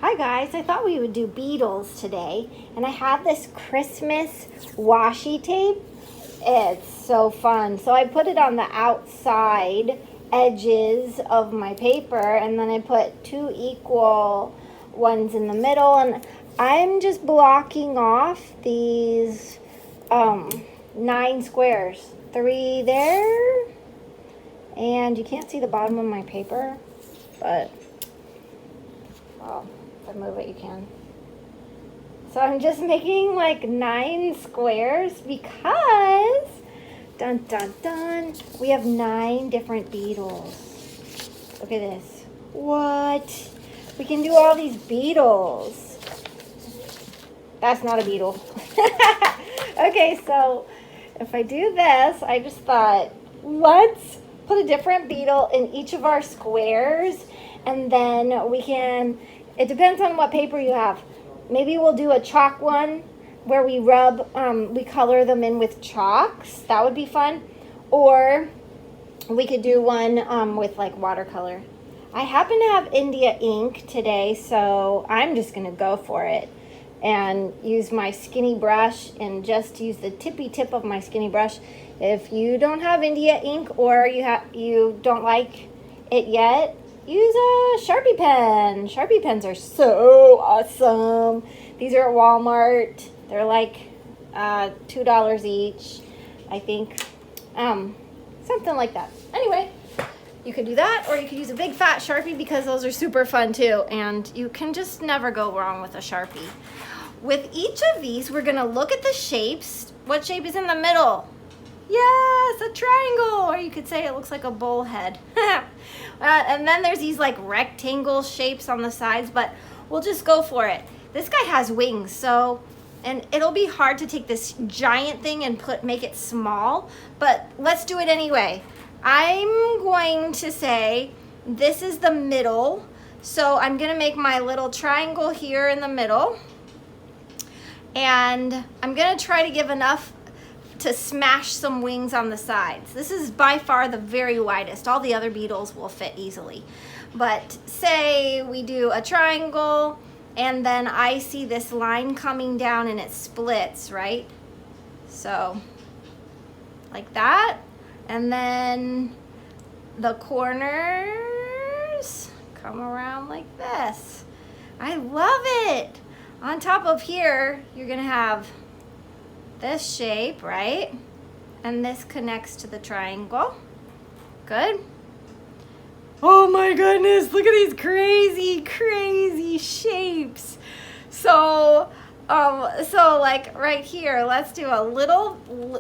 Hi guys, I thought we would do Beetles today, and I have this Christmas washi tape. It's so fun. So I put it on the outside edges of my paper, and then I put 2 equal ones in the middle, and I'm just blocking off these 9 squares. 3 there, and you can't see the bottom of my paper, but well, if I move it, you can. So I'm just making like 9 squares because, dun dun dun, we have 9 different beetles. Look at this. What? We can do all these beetles. That's not a beetle. Okay, so if I do this, I just thought, let's put a different beetle in each of our squares, and then we can, it depends on what paper you have. Maybe we'll do a chalk one where we rub, we color them in with chalks. That would be fun. Or we could do one with like watercolor. I happen to have India ink today, so I'm just gonna go for it and use my skinny brush and just use the tippy tip of my skinny brush. If you don't have India ink or you don't like it yet, use a Sharpie pen. Sharpie pens are so awesome. These are at Walmart. They're like $2 each, I think. Something like that. Anyway, you could do that, or you could use a big fat Sharpie because those are super fun too. And you can just never go wrong with a Sharpie. With each of these, we're gonna look at the shapes. What shape is in the middle? Yes, a triangle, or you could say it looks like a bullhead. And then there's these like rectangle shapes on the sides, but we'll just go for it. This guy has wings, so, and it'll be hard to take this giant thing and make it small, but let's do it anyway. I'm going to say this is the middle, so I'm gonna make my little triangle here in the middle, and I'm gonna try to give enough to smash some wings on the sides. This is by far the very widest. All the other beetles will fit easily. But say we do a triangle, and then I see this line coming down and it splits, right? So, like that. And then the corners come around like this. I love it. On top of here, you're gonna have this shape, right? And this connects to the triangle. Good. Oh my goodness, look at these crazy, crazy shapes. So like right here, let's do a little,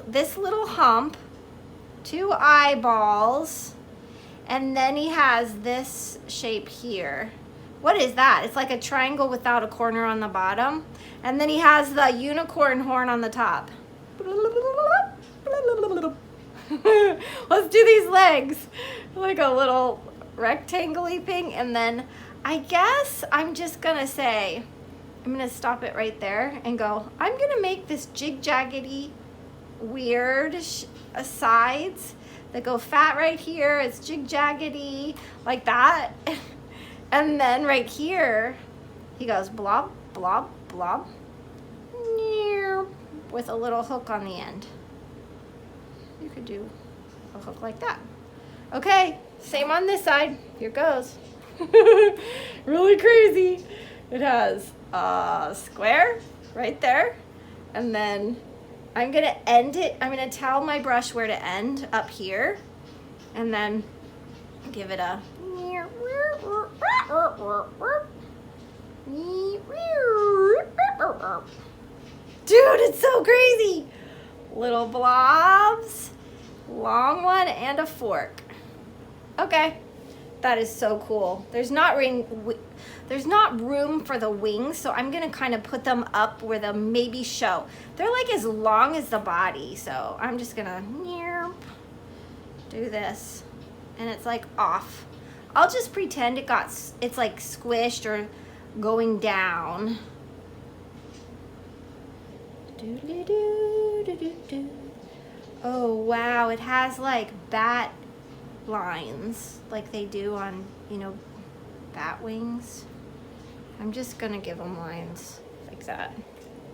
this little hump, 2 eyeballs, and then he has this shape here. What is that? It's like a triangle without a corner on the bottom. And then he has the unicorn horn on the top. Let's do these legs. Like a little rectangle-y thing. And then I guess I'm just gonna say, I'm gonna stop it right there and go, I'm gonna make this jig-jaggedy, weird sides that go fat right here. It's jig-jaggedy, like that. And then right here, he goes blob, blob, blob, with a little hook on the end. You could do a hook like that. Okay, same on this side. Here goes. Really crazy. It has a square right there. And then I'm gonna end it. I'm gonna tell my brush where to end up here. And then give it a dude, it's so crazy. Little blobs, long one, and a fork. Okay, that is so cool. There's not room for the wings, so I'm gonna kind of put them up where they'll maybe show. They're like as long as the body, so I'm just gonna do this, and it's like off. I'll just pretend it's like squished or going down. Oh wow, it has like bat lines like they do on, bat wings. I'm just gonna give them lines like that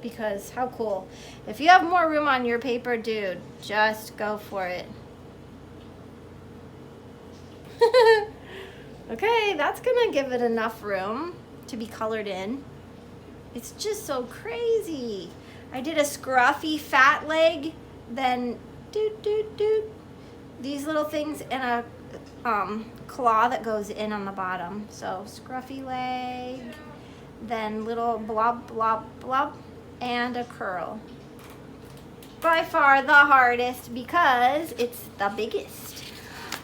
because how cool. If you have more room on your paper, dude, just go for it. Okay, that's gonna give it enough room to be colored in. It's just so crazy. I did a scruffy fat leg, then these little things and a claw that goes in on the bottom. So scruffy leg, then little blob, blob, blob, and a curl. By far the hardest because it's the biggest.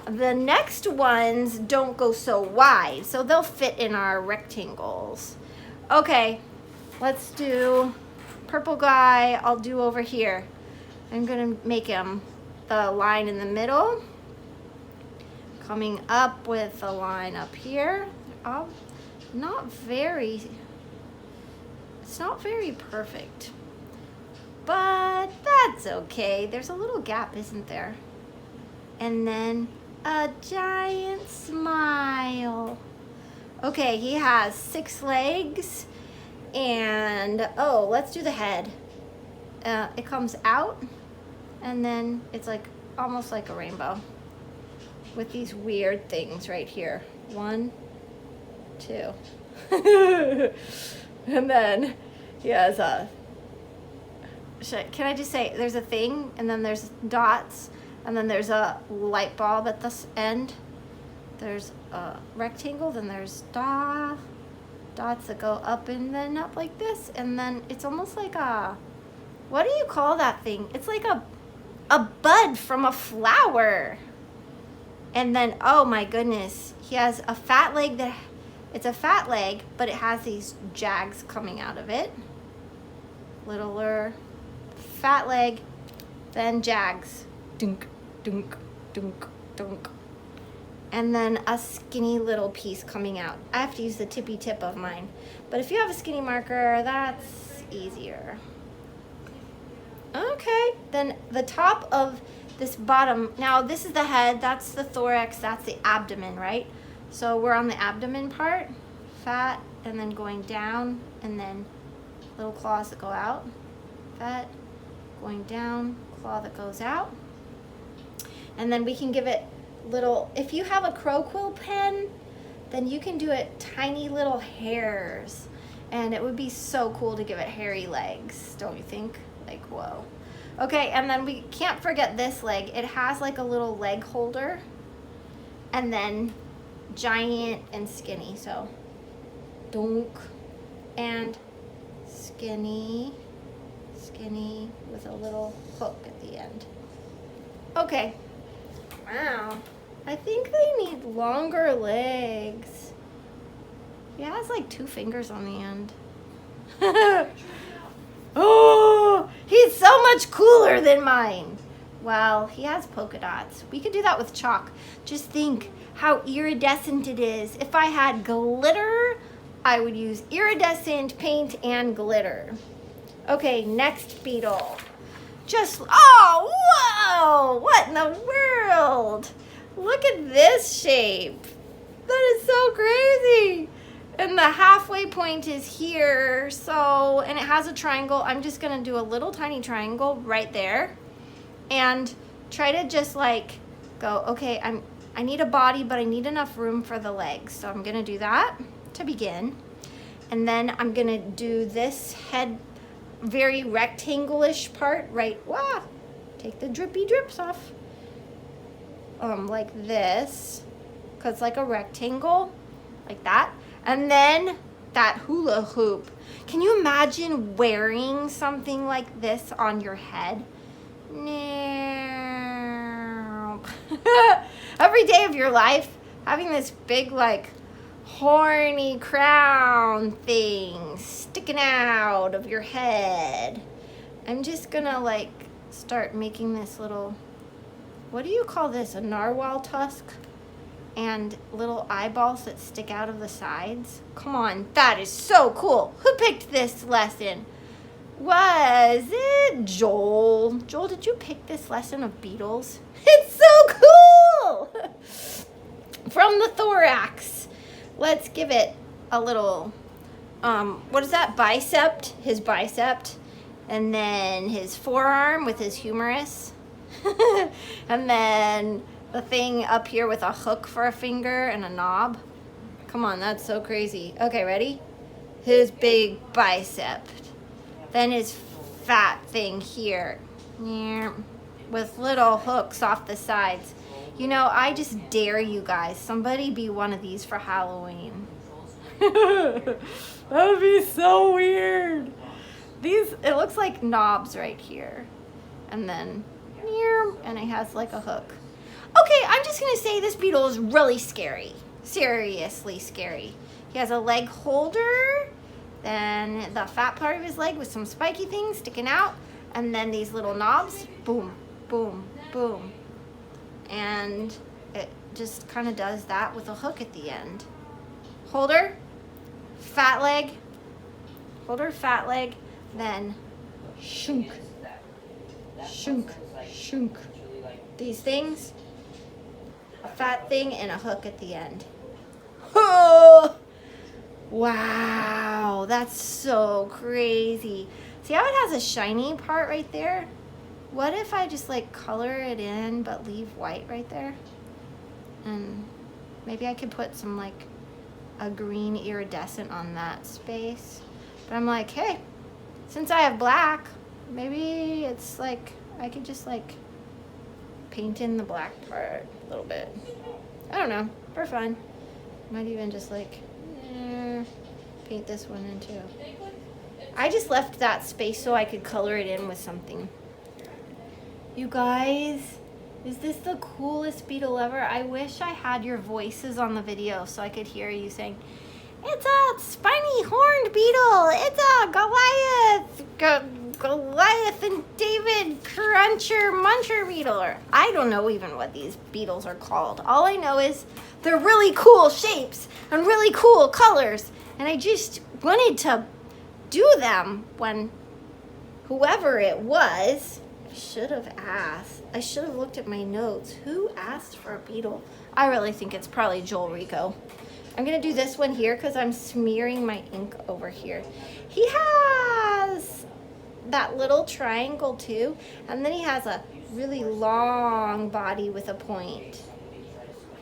The next ones don't go so wide, so they'll fit in our rectangles. Okay, let's do purple guy. I'll do over here. I'm gonna make him the line in the middle, coming up with a line up here. It's not very perfect, but that's okay. There's a little gap, isn't there? And then a giant smile. Okay, he has 6 legs, and oh, let's do the head. It comes out, and then it's like almost like a rainbow with these weird things right here. 1, 2. And then he has a, can I just say, there's a thing, and then there's dots, and then there's a light bulb at this end. There's a rectangle, then there's dots that go up and then up like this, and then it's almost like a, what do you call that thing? It's like a bud from a flower. And then, oh my goodness, he has a fat leg that, it's a fat leg, but it has these jags coming out of it. Littler, fat leg, then jags. Dunk, dunk, dunk, dunk. And then a skinny little piece coming out. I have to use the tippy tip of mine. But if you have a skinny marker, that's easier. Okay, then the top of this bottom, now this is the head, that's the thorax, that's the abdomen, right? So we're on the abdomen part, fat, and then going down, and then little claws that go out. Fat, going down, claw that goes out. And then we can give it little, if you have a crow quill pen, then you can do it tiny little hairs. And it would be so cool to give it hairy legs, don't you think? Like, whoa. Okay, and then we can't forget this leg. It has like a little leg holder, and then giant and skinny. So, dunk, and skinny, skinny with a little hook at the end. Okay. Wow. I think they need longer legs. He has like 2 fingers on the end. Oh, he's so much cooler than mine. Well, he has polka dots. We could do that with chalk. Just think how iridescent it is. If I had glitter, I would use iridescent paint and glitter. Okay, next beetle. Just, oh, whoa, what in the world? Look at this shape. That is so crazy. And the halfway point is here, so, and it has a triangle. I'm just gonna do a little tiny triangle right there and try to just like go, okay, I need a body, but I need enough room for the legs. So I'm gonna do that to begin. And then I'm gonna do this head, very rectangle-ish part, right, wow, take the drippy drips off. Like this, cause like a rectangle, like that. And then that hula hoop. Can you imagine wearing something like this on your head? No. Every day of your life, having this big like horny crown thing sticking out of your head. I'm just gonna like start making this little, what do you call this? A narwhal tusk? And little eyeballs that stick out of the sides. Come on, that is so cool. Who picked this lesson? Was it Joel? Joel, did you pick this lesson of Beetles? It's so cool! From the thorax. Let's give it a little what is that? Bicep, his bicep. And then his forearm with his humerus. And then the thing up here with a hook for a finger and a knob. Come on, that's so crazy. Okay, ready? His big bicep. Then his fat thing here. With little hooks off the sides. You know, I just dare you guys. Somebody be one of these for Halloween. That would be so weird. These, it looks like knobs right here. And then, and it has like a hook. Okay, I'm just gonna say this beetle is really scary. Seriously scary. He has a leg holder, then the fat part of his leg with some spiky things sticking out, and then these little knobs, boom, boom, boom. And it just kind of does that with a hook at the end. Holder, fat leg, holder, fat leg, then shunk, shunk, shunk. These things, a fat thing and a hook at the end. Oh, wow, that's so crazy. See how it has a shiny part right there? What if I just like color it in but leave white right there? And maybe I could put some like a green iridescent on that space. But I'm like, hey, since I have black, maybe it's like I could just like paint in the black part a little bit. I don't know, for fun. Might even just like paint this one in too. I just left that space so I could color it in with something. You guys, is this the coolest beetle ever? I wish I had your voices on the video so I could hear you saying, it's a spiny horned beetle. It's a Goliath and David Cruncher Muncher beetle. Or I don't know even what these beetles are called. All I know is they're really cool shapes and really cool colors. And I just wanted to do them when whoever it was, I should have asked. I should have looked at my notes. Who asked for a beetle? I really think it's probably Joel Rico. I'm gonna do this one here because I'm smearing my ink over here. He has that little triangle too, and then he has a really long body with a point.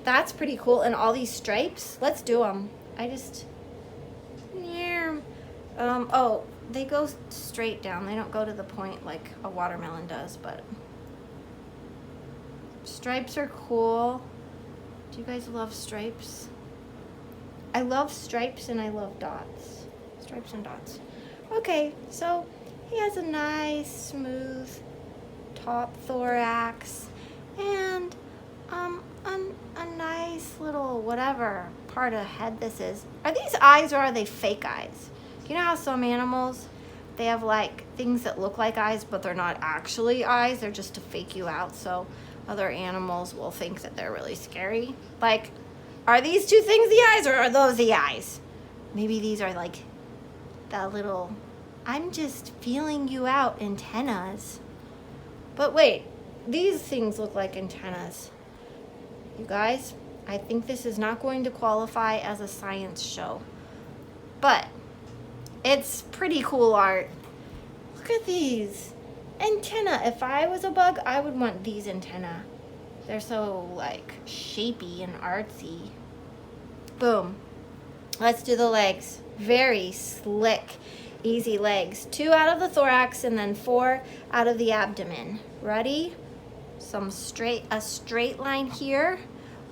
That's pretty cool, and all these stripes. Let's do them. I just, oh, they go straight down. They don't go to the point like a watermelon does, but stripes are cool. Do you guys love stripes? I love stripes and I love dots. Stripes and dots. Okay, so he has a nice smooth top thorax and a nice little whatever part of head this is. Are these eyes or are they fake eyes? You know how some animals, they have like things that look like eyes but they're not actually eyes, they're just to fake you out so other animals will think that they're really scary. Like, are these two things the eyes or are those the eyes? Maybe these are like the little, I'm just feeling you out antennas. But wait, these things look like antennas. You guys, I think this is not going to qualify as a science show, but it's pretty cool art. Look at these antenna. If I was a bug, I would want these antenna. They're so like shapy and artsy. Boom. Let's do the legs. Very slick, easy legs. 2 out of the thorax and then 4 out of the abdomen. Ready? A straight line here.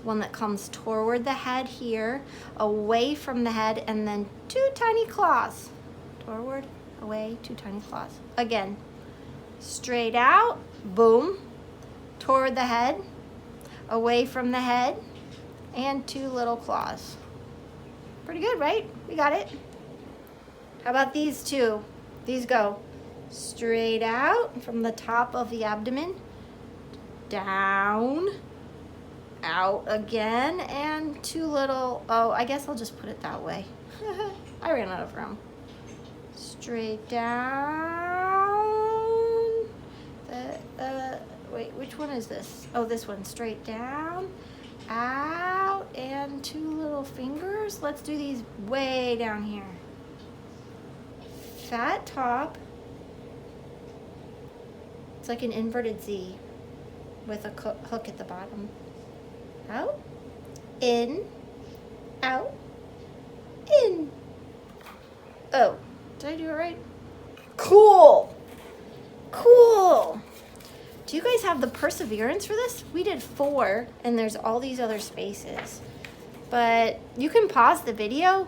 One that comes toward the head here, away from the head, and then 2 tiny claws. Forward, away, 2 tiny claws. Again, straight out, boom, toward the head, away from the head, and 2 little claws. Pretty good, right? We got it. How about these 2? These go straight out from the top of the abdomen, down, out again, and 2 little, oh, I guess I'll just put it that way. I ran out of room. Straight down. Wait, which one is this? Oh, this one. Straight down, out, and 2 little fingers. Let's do these way down here. fat top. It's like an inverted Z with a hook at the bottom. Out, in, out, in. Oh, did I do it right? Cool. Cool. Do you guys have the perseverance for this? We did 4, and there's all these other spaces. But you can pause the video,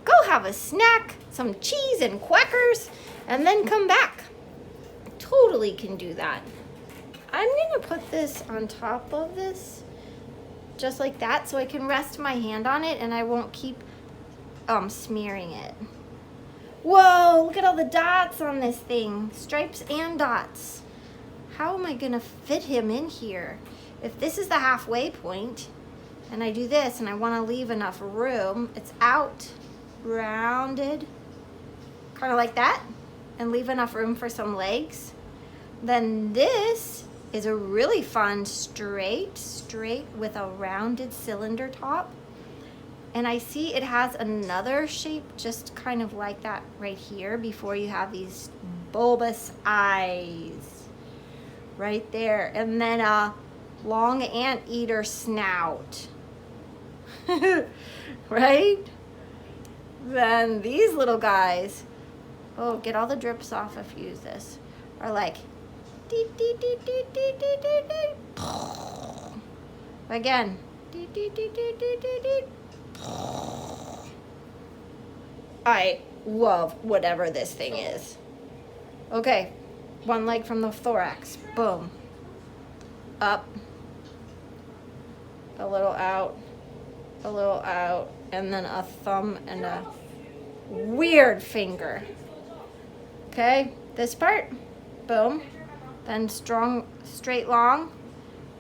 go have a snack, some cheese and crackers, and then come back. Totally can do that. I'm gonna put this on top of this, just like that, so I can rest my hand on it and I won't keep smearing it. Whoa, look at all the dots on this thing. Stripes and dots. How am I gonna fit him in here? If this is the halfway point, and I do this and I wanna leave enough room, it's out, rounded, kind of like that, and leave enough room for some legs. Then this is a really fun straight with a rounded cylinder top. And I see it has another shape just kind of like that right here before you have these bulbous eyes right there. And then a long anteater snout, right? Then these little guys, oh, get all the drips off if you use this, are like, dee, dee, dee, dee, dee, dee, dee, dee. Again, dee, dee, dee, dee, dee, dee, dee. I love whatever this thing is. Okay, one leg from the thorax, boom. Up, a little out, and then a thumb and a weird finger. Okay, this part, boom. Then strong, straight, long.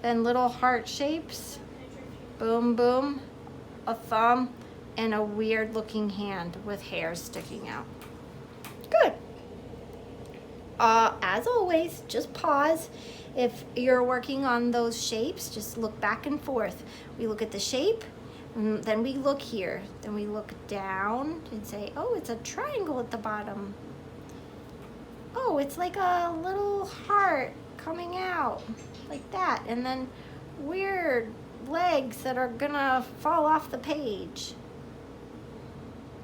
Then little heart shapes, boom, boom. A thumb and a weird looking hand with hairs sticking out. Good. As always, just pause. If you're working on those shapes, just look back and forth. We look at the shape, and then we look here. Then we look down and say, oh, it's a triangle at the bottom. Oh, it's like a little heart coming out like that. And then weird legs that are gonna fall off the page.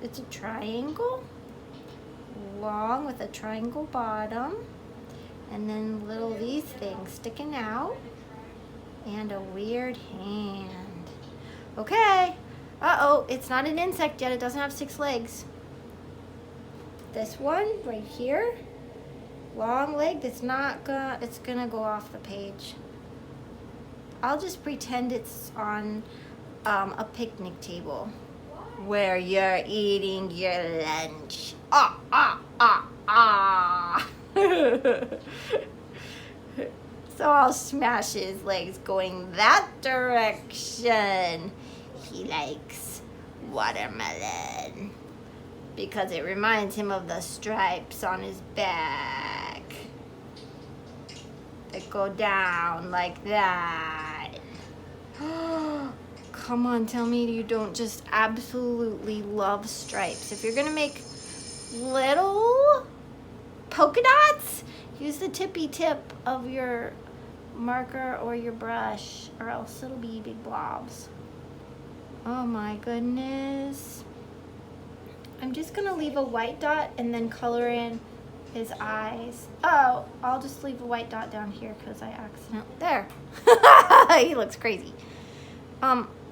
It's a triangle, long with a triangle bottom, and then little these things sticking out, and a weird hand. Okay, uh-oh, it's not an insect yet, it doesn't have 6 legs. This one right here, long leg, it's gonna go off the page. I'll just pretend it's on a picnic table where you're eating your lunch. Ah, ah, ah, ah. So I'll smash his legs going that direction. He likes watermelon because it reminds him of the stripes on his back that go down like that. Come on, tell me you don't just absolutely love stripes. If you're gonna make little polka dots, use the tippy tip of your marker or your brush, or else it'll be big blobs. Oh my goodness. I'm just gonna leave a white dot and then color in his eyes. Oh, I'll just leave a white dot down here because I accidentally, there. He looks crazy.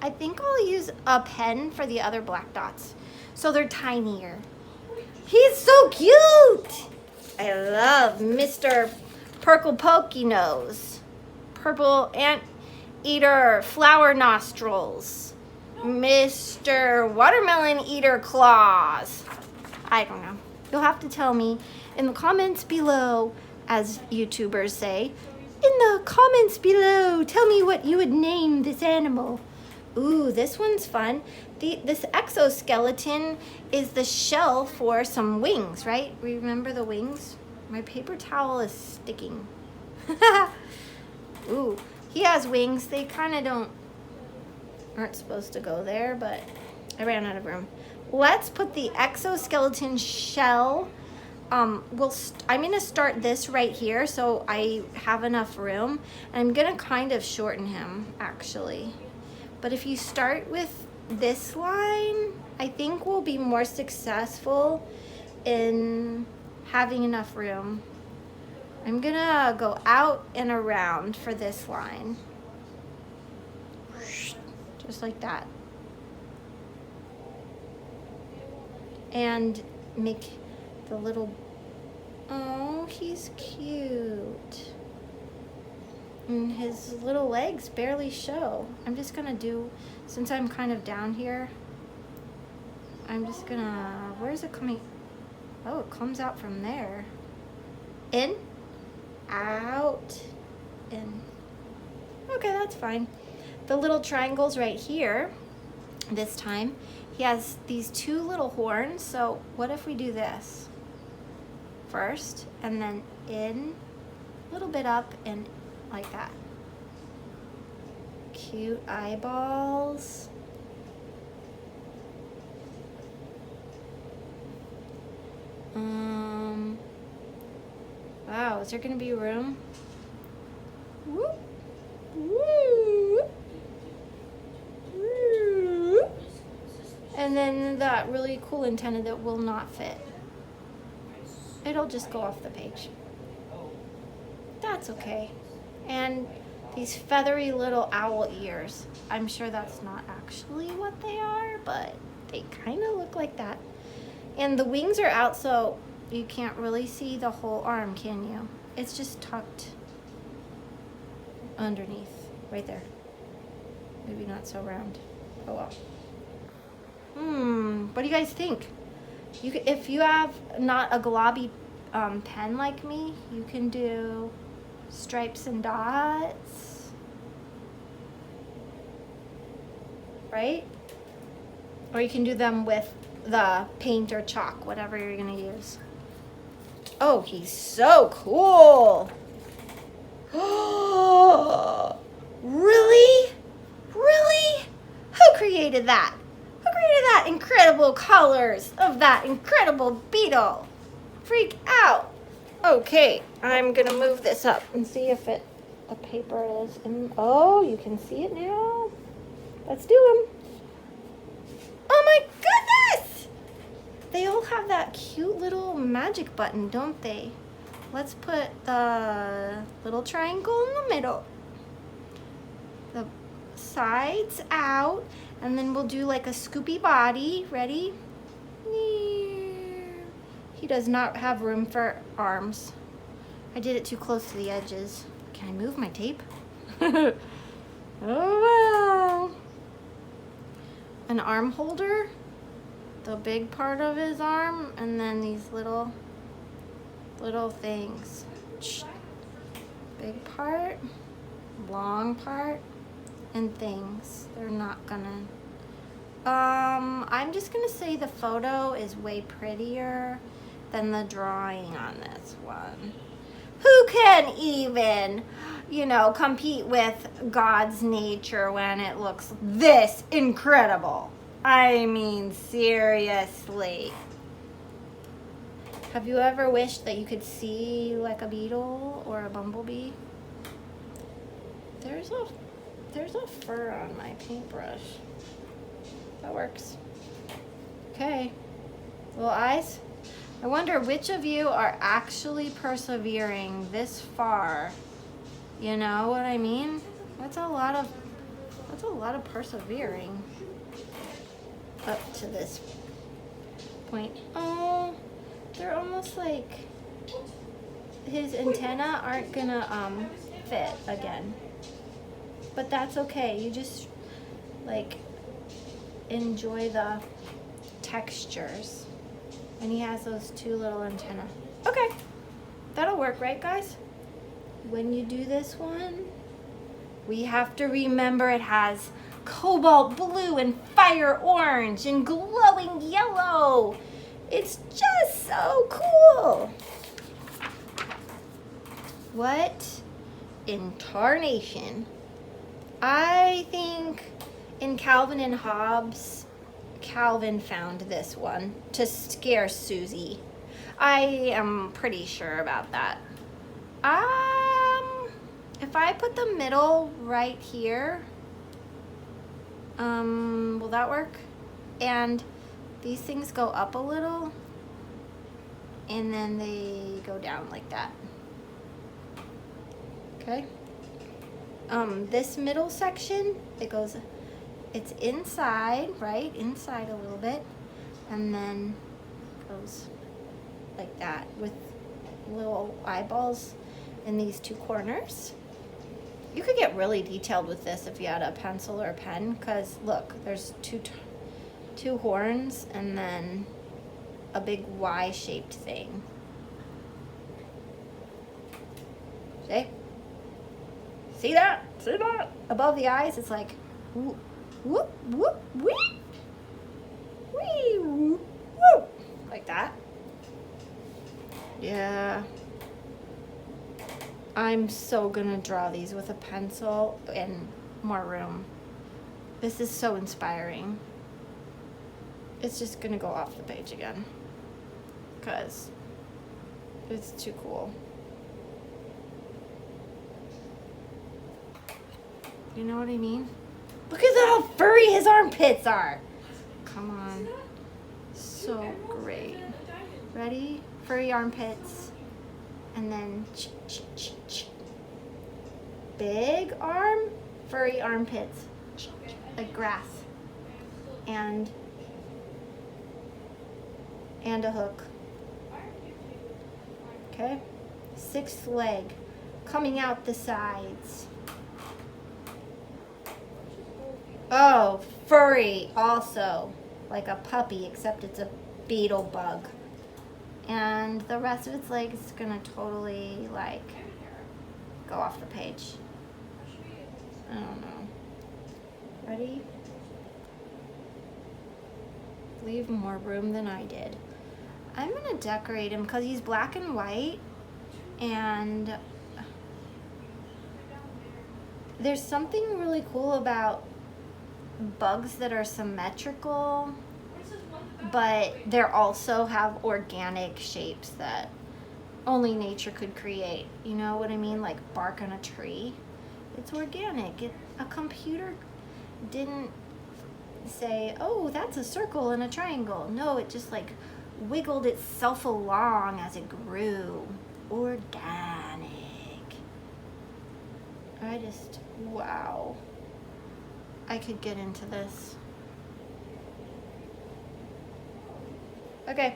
I think I'll use a pen for the other black dots so they're tinier. He's so cute. I love Mr. Purple Pokey Nose, Purple Anteater Flower Nostrils, Mr. Watermelon Eater Claws. I don't know. You'll have to tell me in the comments below, as YouTubers say. In the comments below, tell me what you would name this animal. Ooh, this one's fun. This exoskeleton is the shell for some wings, right? Remember the wings? My paper towel is sticking. Ooh, he has wings. They kind of aren't supposed to go there, but I ran out of room. Let's put the exoskeleton shell I'm gonna start this right here so I have enough room. And I'm gonna kind of shorten him actually. But if you start with this line, I think we'll be more successful in having enough room. I'm gonna go out and around for this line. Just like that. And make the little, oh, he's cute. And his little legs barely show. I'm just gonna do, since I'm kind of down here, I'm just gonna, where's it coming? Oh, it comes out from there. In, out, in. Okay, that's fine. The little triangles right here, this time, he has these two little horns, so what if we do this first, and then in, a little bit up, and like that. Cute eyeballs. Wow, is there gonna be room? Whoop, whoop, whoop. And then that really cool antenna that will not fit. It'll just go off the page. That's okay. And these feathery little owl ears. I'm sure that's not actually what they are, but they kind of look like that. And the wings are out, so you can't really see the whole arm, can you? It's just tucked underneath, right there. Maybe not so round. Oh well. What do you guys think? If you have not a globby pen like me, you can do stripes and dots, right? Or you can do them with the paint or chalk, whatever you're gonna use. Oh, he's so cool. Oh, really? Really? Who created that? Who created that incredible colors of that incredible beetle? Freak out. Okay, I'm gonna move this up and see if the paper is in. Oh, you can see it now. Let's do them. Oh my goodness! They all have that cute little magic button, don't they? Let's put the little triangle in the middle. The sides out, and then we'll do like a scoopy body. Ready? He does not have room for arms. I did it too close to the edges. Can I move my tape? Oh well. An arm holder, the big part of his arm, and then these little things. Big part, long part, and things. They're not gonna. I'm just gonna say the photo is way prettier than the drawing on this one. Who can even, compete with God's nature when it looks this incredible? I mean, seriously. Have you ever wished that you could see like a beetle or a bumblebee? There's a fur on my paintbrush. That works. Okay. Little eyes. I wonder which of you are actually persevering this far. You know what I mean? That's a lot of persevering up to this point. Oh, they're almost like his antenna aren't gonna fit again. But that's okay. You just like enjoy the textures. And he has those two little antennae. Okay, that'll work, right guys? When you do this one, we have to remember it has cobalt blue and fire orange and glowing yellow. It's just so cool. What in tarnation? I think in Calvin and Hobbes, Calvin found this one to scare Susie. I am pretty sure about that. If I put the middle right here, will that work? And these things go up a little, and then they go down like that. Okay. This middle section, it's inside, right? Inside a little bit, and then goes like that with little eyeballs in these two corners. You could get really detailed with this if you had a pencil or a pen, because look, there's two horns and then a big Y-shaped thing. See? See that? See that? Above the eyes, it's like whoop, whoop, whoop, wee, wee, whoop, whoop, like that. Yeah. I'm so gonna draw these with a pencil and more room. This is so inspiring. It's just gonna go off the page again because it's too cool. You know what I mean? Look at how furry his armpits are. Come on. So great. Ready? Furry armpits. And then big arm, furry armpits, like grass, and a hook. Okay, 6th leg coming out the sides. Oh, furry also, like a puppy, except it's a beetle bug. And the rest of its legs is gonna totally like go off the page. I don't know. Ready? Leave more room than I did. I'm gonna decorate him because he's black and white, and there's something really cool about bugs that are symmetrical, but they also have organic shapes that only nature could create. You know what I mean? Like bark on a tree. It's organic. A computer didn't say, oh, that's a circle and a triangle. No, it just like wiggled itself along as it grew. Organic. Wow. I could get into this. Okay.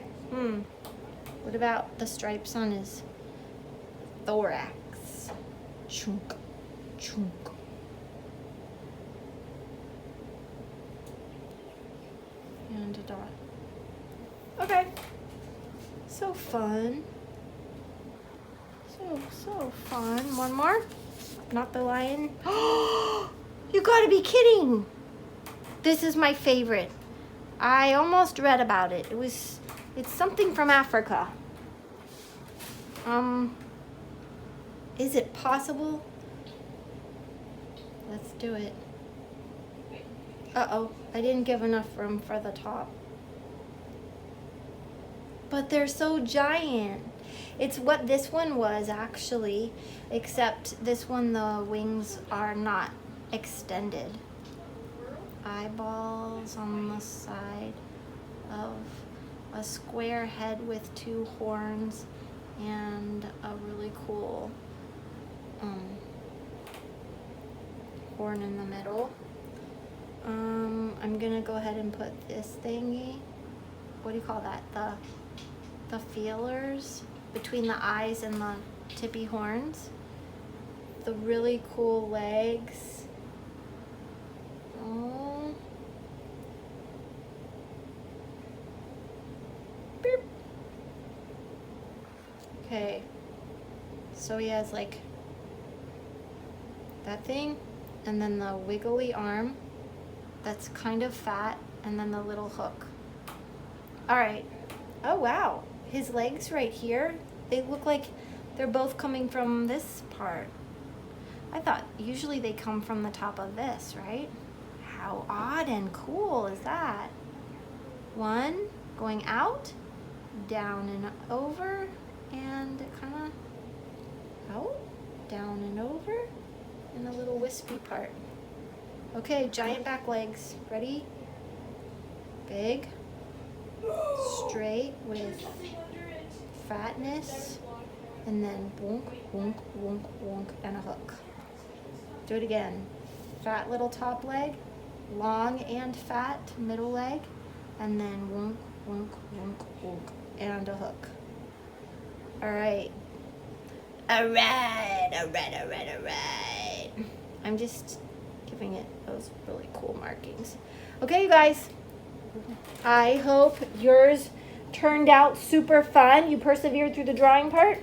What about the stripes on his thorax? Chunk, chunk. And a dot. Okay. So fun. So fun. One more? Not the lion? You gotta be kidding! This is my favorite. I almost read about it. It's something from Africa. Is it possible? Let's do it. Uh-oh, I didn't give enough room for the top. But they're so giant. It's what this one was actually, except this one the wings are not extended. Eyeballs on the side of a square head with 2 horns and a really cool horn in the middle. I'm gonna go ahead and put this thingy, what do you call that, the feelers between the eyes and the tippy horns, the really cool legs. Oh. Beep. Okay, so he has like that thing, and then the wiggly arm that's kind of fat, and then the little hook. All right. Oh wow, his legs right here, they look like they're both coming from this part. I thought usually they come from the top of this, right? How odd and cool is that? One going out, down and over, and kind of out, down and over, and a little wispy part. Okay, giant back legs. Ready? Big, straight with fatness, and then wonk, wonk, wonk, wonk, and a hook. Do it again. Fat little top leg, long and fat middle leg, and then wonk, wonk, wonk, wonk, and a hook. All right. All right, all right, all right, all right. I'm just giving it those really cool markings. Okay, you guys. I hope yours turned out super fun. You persevered through the drawing part.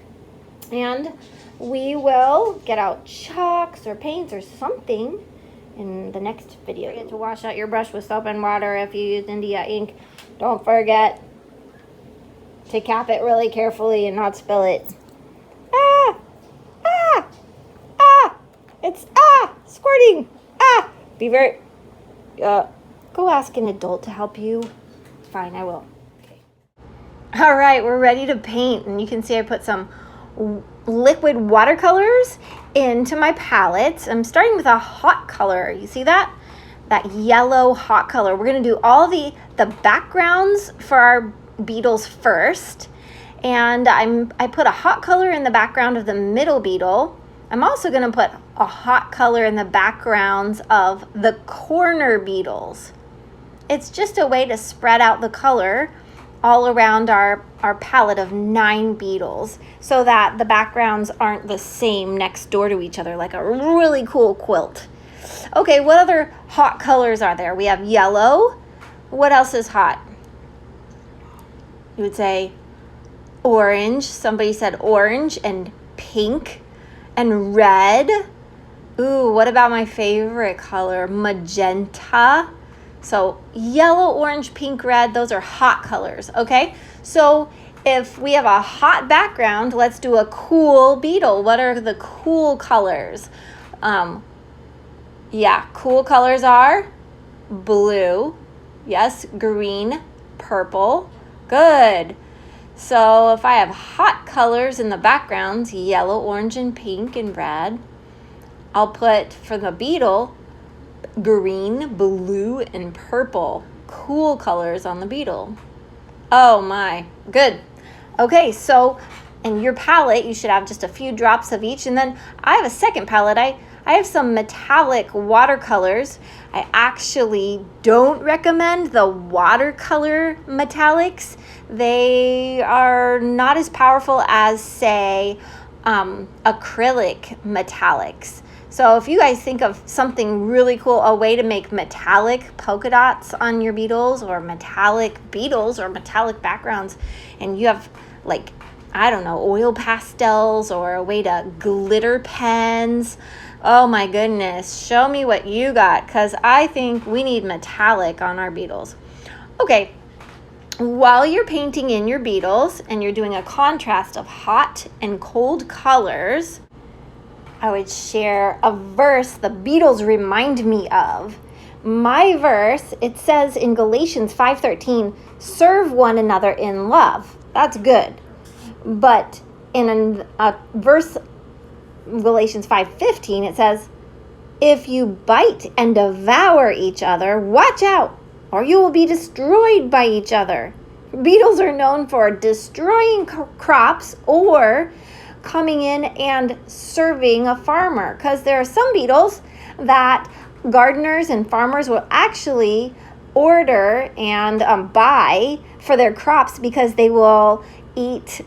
And we will get out chalks or paints or something in the next video. Don't forget to wash out your brush with soap and water if you use India ink. Don't forget to cap it really carefully and not spill it. Ah! Ah! Ah! It's squirting! Ah! Be very... go ask an adult to help you. Fine, I will. Okay. All right, we're ready to paint. And you can see I put some liquid watercolors into my palette. I'm starting with a hot color. You see that? That yellow hot color. We're going to do all the backgrounds for our beetles first. And I put a hot color in the background of the middle beetle. I'm also going to put a hot color in the backgrounds of the corner beetles. It's just a way to spread out the color all around our palette of 9 beetles so that the backgrounds aren't the same next door to each other, like a really cool quilt. Okay, what other hot colors are there? We have yellow. What else is hot? You would say orange. Somebody said orange, and pink and red. Ooh, what about my favorite color? Magenta. So yellow, orange, pink, red, those are hot colors, okay? So if we have a hot background, let's do a cool beetle. What are the cool colors? Yeah, cool colors are blue, yes, green, purple, good. So if I have hot colors in the backgrounds, yellow, orange, and pink, and red, I'll put for the beetle, green, blue, and purple. Cool colors on the beetle. Oh my, good. Okay, so in your palette, you should have just a few drops of each. And then I have a second palette. I have some metallic watercolors. I actually don't recommend the watercolor metallics. They are not as powerful as, say, acrylic metallics. So if you guys think of something really cool, a way to make metallic polka dots on your beetles, or metallic beetles, or metallic backgrounds, and you have, like, I don't know, oil pastels, or a way to glitter pens, oh my goodness, show me what you got, because I think we need metallic on our beetles. Okay, while you're painting in your beetles and you're doing a contrast of hot and cold colors, I would share a verse the Beetles remind me of. My verse, it says in Galatians 5:13, serve one another in love. That's good. But in a verse, Galatians 5:15, it says, if you bite and devour each other, watch out, or you will be destroyed by each other. Beetles are known for destroying crops or coming in and serving a farmer, because there are some beetles that gardeners and farmers will actually order and buy for their crops, because they will eat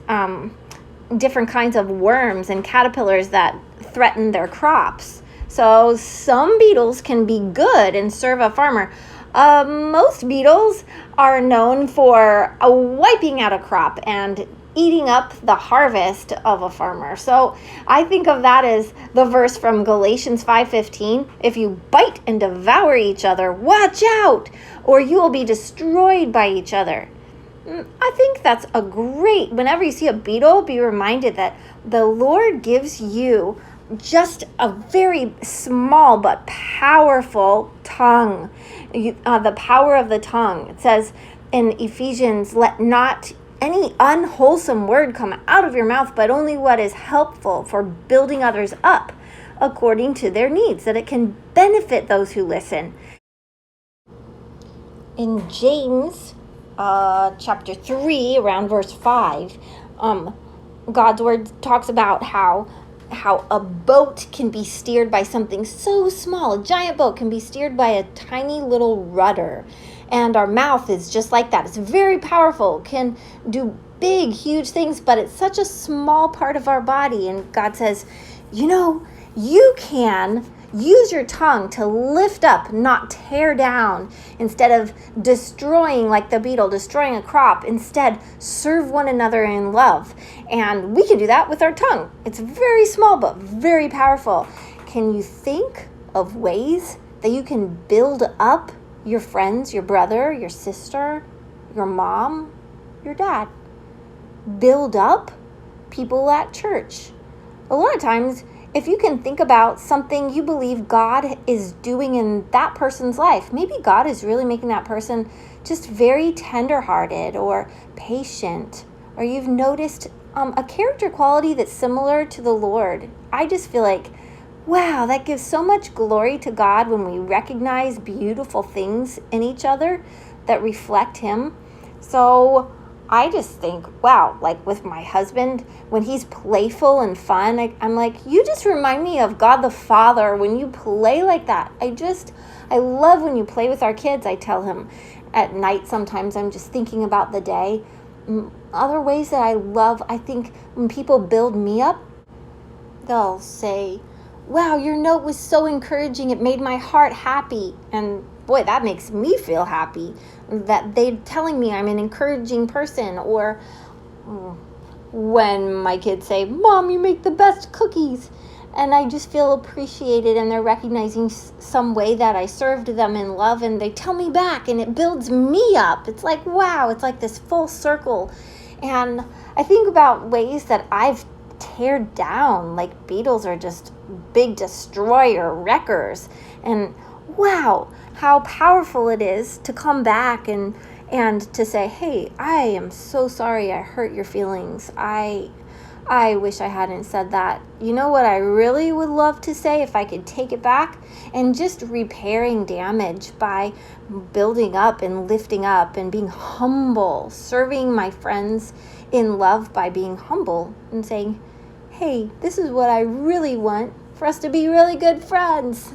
different kinds of worms and caterpillars that threaten their crops. So some beetles can be good and serve a farmer. Most beetles are known for wiping out a crop and eating up the harvest of a farmer. So I think of that as the verse from Galatians 5:15. If you bite and devour each other, watch out, or you will be destroyed by each other. I think that's a great, whenever you see a beetle, be reminded that the Lord gives you just a very small but powerful tongue. The power of the tongue. It says in Ephesians, let not any unwholesome word come out of your mouth, but only what is helpful for building others up according to their needs, that it can benefit those who listen. In James chapter 3, around verse 5, God's word talks about how a boat can be steered by something so small. A giant boat can be steered by a tiny little rudder. And our mouth is just like that. It's very powerful, can do big, huge things, but it's such a small part of our body. And God says, you can use your tongue to lift up, not tear down. Instead of destroying like the beetle, destroying a crop, instead serve one another in love. And we can do that with our tongue. It's very small, but very powerful. Can you think of ways that you can build up your friends, your brother, your sister, your mom, your dad? Build up people at church. A lot of times, if you can think about something you believe God is doing in that person's life, maybe God is really making that person just very tenderhearted or patient, or you've noticed a character quality that's similar to the Lord. I just feel like, wow, that gives so much glory to God when we recognize beautiful things in each other that reflect Him. So I just think, wow, like with my husband, when he's playful and fun, I'm like, you just remind me of God the Father when you play like that. I love when you play with our kids. I tell him at night sometimes I'm just thinking about the day. Other ways that I love, I think when people build me up, they'll say, wow, your note was so encouraging. It made my heart happy. And boy, that makes me feel happy that they're telling me I'm an encouraging person. Or when my kids say, Mom, you make the best cookies. And I just feel appreciated, and they're recognizing some way that I served them in love, and they tell me back, and it builds me up. It's like, wow, it's like this full circle. And I think about ways that I've teared down, like Beetles are just big destroyer wreckers. And wow, how powerful it is to come back and to say, hey, I am so sorry I hurt your feelings. I wish I hadn't said that. You know what I really would love to say if I could take it back? And just repairing damage by building up and lifting up and being humble, serving my friends in love by being humble and saying, hey, this is what I really want, for us to be really good friends.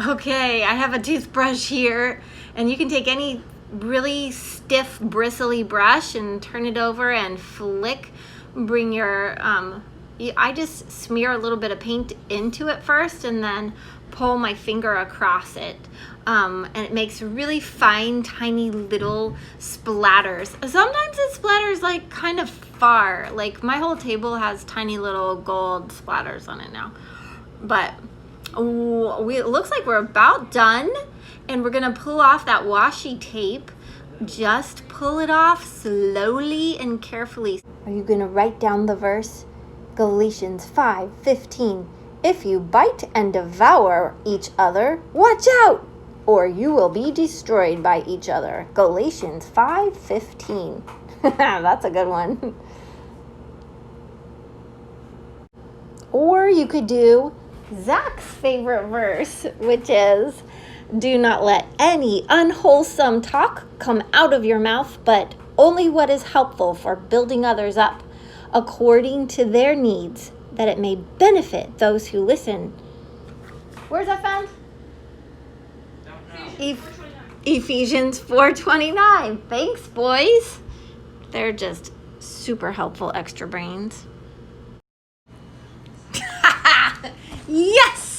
Okay, I have a toothbrush here, and you can take any really stiff, bristly brush and turn it over and flick. Bring your, I just smear a little bit of paint into it first and then pull my finger across it. And it makes really fine, tiny little splatters. Sometimes it splatters like kind of far. Like my whole table has tiny little gold splatters on it now. But it looks like we're about done. And we're going to pull off that washi tape. Just pull it off slowly and carefully. Are you going to write down the verse? Galatians 5:15. If you bite and devour each other, watch out, or you will be destroyed by each other. Galatians 5:15. That's a good one. Or you could do Zach's favorite verse, which is, do not let any unwholesome talk come out of your mouth, but only what is helpful for building others up, according to their needs, that it may benefit those who listen. Where's that found? Ephesians 4:29. Thanks, boys. They're just super helpful extra brains. Yes!